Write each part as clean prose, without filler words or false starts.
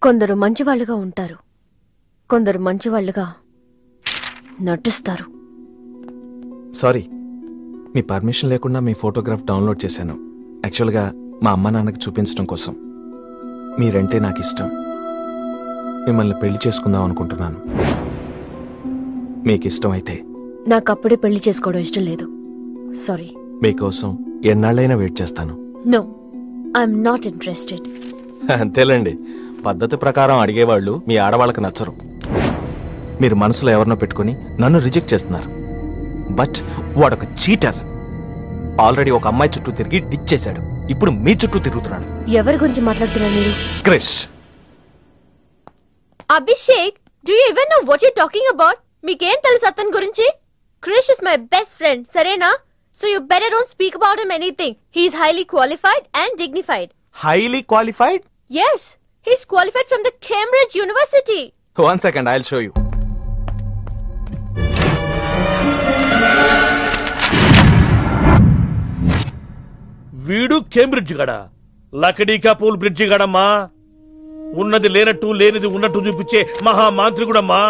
కొందరు మంచివాళ్లుగా ఉంటారు, కొందరు మంచివాళ్లుగా నటిస్తారు. సారీ, మీ పర్మిషన్ లేకుండా మీ ఫోటోగ్రాఫ్ డౌన్లోడ్ చేశాను. యాక్చువల్గా మా అమ్మ నాన్నకి చూపించడం కోసం. మీరంటే నాకు ఇష్టం. మిమ్మల్ని పెళ్లి చేసుకుందాం అనుకుంటున్నాను. మీకు ఇష్టం అయితే. నాకు అప్పుడే పెళ్లి చేసుకోవడం ఇష్టం లేదు. సారీ. మీకోసం ఎన్నాళ్ళైనా వెయిట్ చేస్తాను. No, I'm not interested. అంతేలేండి, పద్ధతి ప్రకారం అడిగేవాళ్ళు మీ ఆడవాళ్ళకి నచ్చరు. మీరు మనసులో ఎవరినో పెట్టుకుని నన్ను రిజెక్ట్ చేస్తున్నారు. బట్ వాడొక చీటర్. ఆల్రెడీ ఒక అమ్మాయి చుట్టూ తిరిగి డిచ్ చేశాడు. ఇప్పుడు మీ చుట్టూ తిరుగుతున్నాడు. ఎవరి గురించి మాట్లాడుతున్నారు మీరు? Krish. Abhishek, do you even know what you talking about? మీకేం తెలుసు అతని గురించి? Krish is my best friend, సరేనా? So you better don't speak about him anything. He's highly qualified and dignified. Highly qualified? Yes, he's qualified from the Cambridge University. 1 second, I'll show you. వీడు Cambridge గడ, లకడీకా pool bridge గడమ్మా. ఉన్నది లేనట్టు లేనిది ఉన్నట్టు చూపించే మహామాంత్రికుడమ్మా.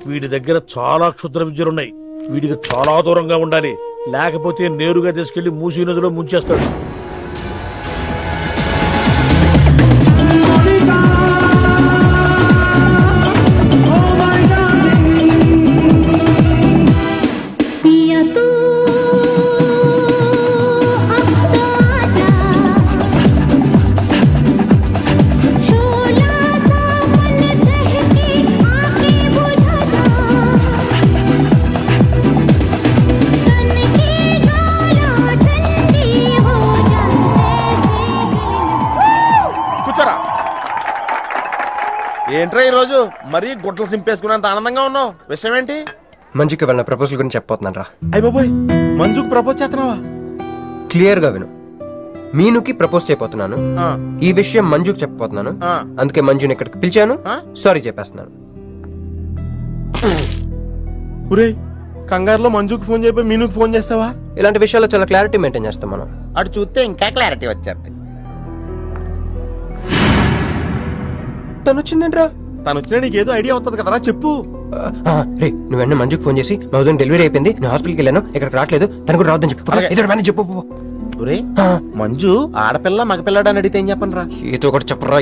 వీడి దగ్గర చాలా క్షుద్ర విద్యలున్నాయి. వీడికి చాలా దూరంగా ఉండాలి, లేకపోతే నేరుగా తీసుకెళ్లి మూసీ నదిలో ముంచేస్తాడు. ఏంట్రా ఈ రోజు మరీ గుట్టలు సింపేసుకున్నంత ఆనందంగా ఉన్నావు? విషయం ఏంటి? మంజుకి వెళ్ళిన ప్రపోజల్ గురించి చెప్పబోతున్నాను రా. అయ్య బాబోయ్, మంజుకి ప్రపోజ్ చేస్తున్నావా? క్లియర్ గా విను. మీనుకి ప్రపోజ్ చేయబోతున్నాను. ఈ విషయం మంజుకి చెప్పబోతున్నాను. అందుకే మంజుని ఇక్కడికి పిలిచాను. సారీ చెప్పేస్తున్నాను. కంగారులో మంజుకి ఫోన్ చేయబోయి మీనుకి ఫోన్ చేస్తావా? ఇలాంటి విషయాల్లో చాలా క్లారిటీ మెయింటైన్ చేస్తాం మనం. అటు చూస్తే ఇంకా క్లారిటీ వచ్చేది. తను వచ్చిందేంట్రా? తను వచ్చినా నీకేదో ఐడియా అవుతుంది కదరా, చెప్పు. రే, నువ్వు వెంటనే మంజుకి ఫోన్ చేసి మా ఉదయం డెలివరీ అయిపోయింది, నేను హాస్పిటల్కి వెళ్ళాను, ఇక్కడికి రావట్లేదు, తను కూడా రావద్దని చెప్పు. చెప్పు. మంజు ఆడపిల్ల మగపిల్లడా అని అడిగితే ఏం చెప్పను రా? ఏదో ఒకటి చెప్పరా.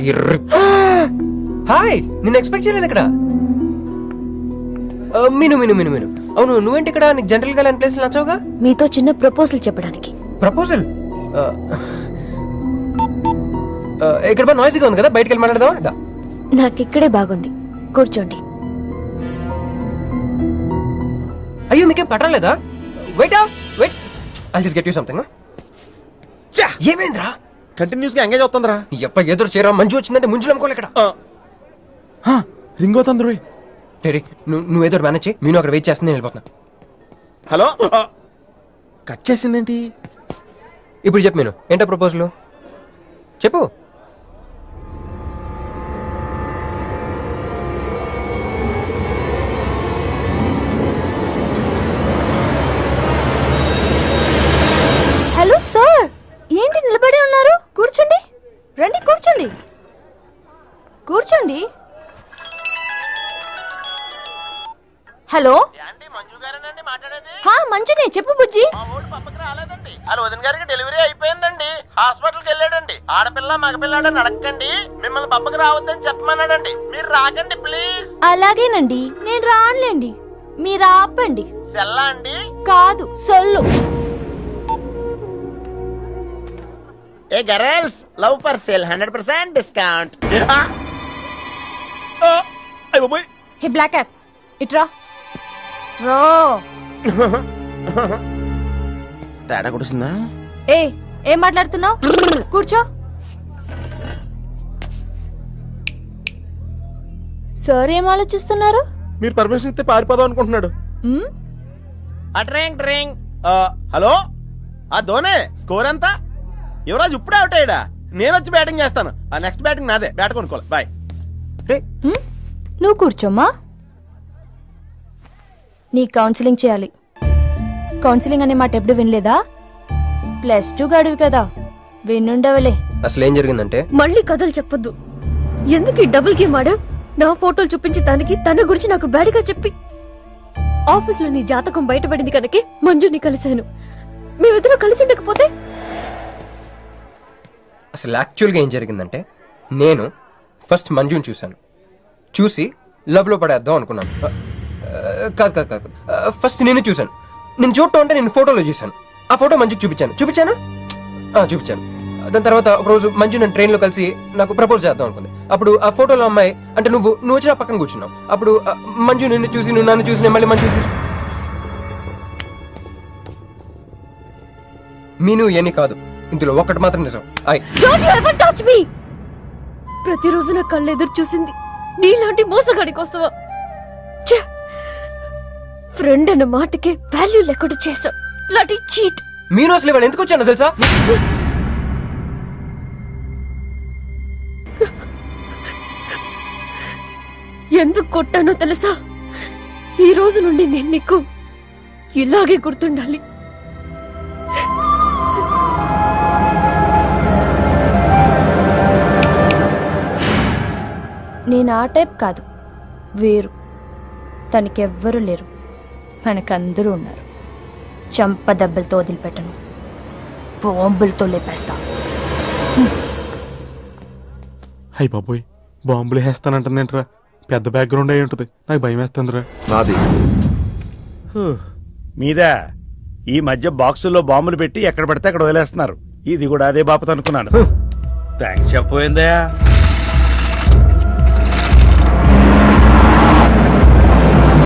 హాయ్, నిన్ను ఎక్స్పెక్ట్ చేయలేదు ఇక్కడ. మీను మీను మీను మీను అవును, నువ్వేంటి ఇక్కడ? నీకు జనరల్ గా ప్లేస్ నచ్చవుగా? మీతో చిన్న ప్రపోజల్ చెప్పడానికి. ప్రపోజల్? ఇక్కడ నాయిస్గా ఉంది కదా, బయటకు వెళ్ళి మాట్లాడదామా? నాకిక్కడే బాగుంది, కూర్చోండి. అయ్యో, మీకేం పట్టలేదా? Wait wait, I'll just get you something. ఏమైందిరా? కంటిన్యూస్ గా ఎంగేజ్ అవుతుందిరా. ఎప్ప ఎదురు చేయరా, మంజు వచ్చిందంటే ముంజు నమ్ముకోలే ఇక్కడ. రింగ్ అవుతుంది రోయ్. రే, నువ్వు ఏదో మేనేజ్ చేయి, నేను అక్కడ వెయిట్ చేస్తుంది, నేను వెళ్ళిపోతున్నా. హలో, కట్ చేసిందేంటి? ఇప్పుడు చెప్పు మీను, ఏంటో ప్రపోజల్ చెప్పు. హలో సార్, ఏంటి నిలబడి ఉన్నారు? కూర్చోండి, రండి కూర్చోండి. కూర్చోండి. హలో, మంజునే, చెప్పు బుజ్జి. వదిన గారికి డెలివరీ అయిపోయిందండి, హాస్పిటల్కి వెళ్ళాడండి. ఆడపిల్ల మగపిల్లాడని అడగండి, మిమ్మల్ని పప్పకి రావద్దని చెప్పమన్నాడండి. మీరు రాకండి ప్లీజ్. అలాగేనండి, నేను రానులేండి, మీరు ఆపండి. సెల్లా అండి? కాదు, సొల్లు. ఏ girls, love for sale 100% discount. Hey block app, ఇట్రా. తేడా కొడుతుందా? ఏం మాట్లాడుతున్నావు? కూర్చో. సార్ ఏం ఆలోచిస్తున్నారు? మీరు పర్మిషన్ ఇస్తే పారిపోదాం అనుకుంటున్నాడు. హలో, ఆ ధోనే స్కోర్ ఎంత? యువరాజ్ ఇప్పుడే అవుట్ అయ్యాడా? నేను వచ్చి బ్యాటింగ్ చేస్తాను. ఆ నెక్స్ట్ బ్యాటింగ్ నాదే. బ్యాట్ కొనుక్కోవాలి. బాయ్. నువ్వు కూర్చోమ్మా. నీ కౌన్సిలింగ్ చేయాలి. కౌన్సిలింగ్ అనే మాట ఎప్పుడు వినలేదా? +2 గడువు కదా, వినుండవలే. అసలు ఏం జరిగిందంటే, మళ్ళీ కథలు చెప్పొద్దు. ఎందుకు ఈ డబుల్ గేమ్ ఆడా? నా ఫోటోలు చూపించి తన గురించి నాకు బ్యాడ్గా చెప్పి ఆఫీస్ లో నీ జాతకం బయటపడింది కనుకే మంజుని కలిశాను. మేమిద్దరం కలిసి ఉండకపోతే? అసలు యాక్చువల్గా ఏం జరిగిందంటే నేను ఫస్ట్ మంజుని చూశాను. చూసి లవ్ లో పడేద్దాం అనుకున్నాను. కాదు ఫస్ట్ నేను చూశాను. నేను చూడటం అంటే నేను ఫోటోలో చూశాను. ఆ ఫోటో మంజుకి చూపించాను. దాని తర్వాత ఒకరోజు మంజు నేను ట్రైన్లో కలిసి నాకు ప్రపోజ్ చేద్దాం అనుకుంది. అప్పుడు ఆ ఫోటోలో అమ్మాయి అంటే నువ్వు వచ్చి నా పక్కన కూర్చున్నావు. అప్పుడు మంజు నిన్ను చూసి నువ్వు నన్ను చూసి మళ్ళీ మంజు చూసి మీను ఇవన్నీ కాదు, ఇందులో ఒక్కటి మాత్రం నిజం. ప్రతిరోజు నా కళ్ళు ఎదురు చూసింది నీలాంటి మోసగాడి కోసమా? ఫ్రెండ్ అన్న మాటకే వాల్యూ లేకుండా చేసా. Bloody cheat. మీను అసలు ఇవాళ ఎందుకు వచ్చానో తెలుసా? ఎందుకు కొట్టానో తెలుసా? ఈ రోజు నుండి నేను నీకు ఇలాగే గుర్తుండాలి. నేను ఆ టైప్ కాదు, వేరు. తనకెవ్వరూ లేరు, మనకందరూ ఉన్నారు. చంప దెబ్బలతో వదిలిపెట్టను, బాంబులతో లేపేస్తా. అయ్య బాబోయ్, బాంబులు వేస్తానంటుందేంట్రా? పెద్ద బ్యాక్గ్రౌండ్ అయి ఉంటుంది, నాకు భయం వేస్తుందిరా. నాది మీద ఈ మధ్య బాక్సుల్లో బాంబులు పెట్టి ఎక్కడ పడితే అక్కడ వదిలేస్తున్నారు. ఇది కూడా అదే బాపత అనుకున్నాను. థ్యాంక్స్ చెప్పబోయిందా?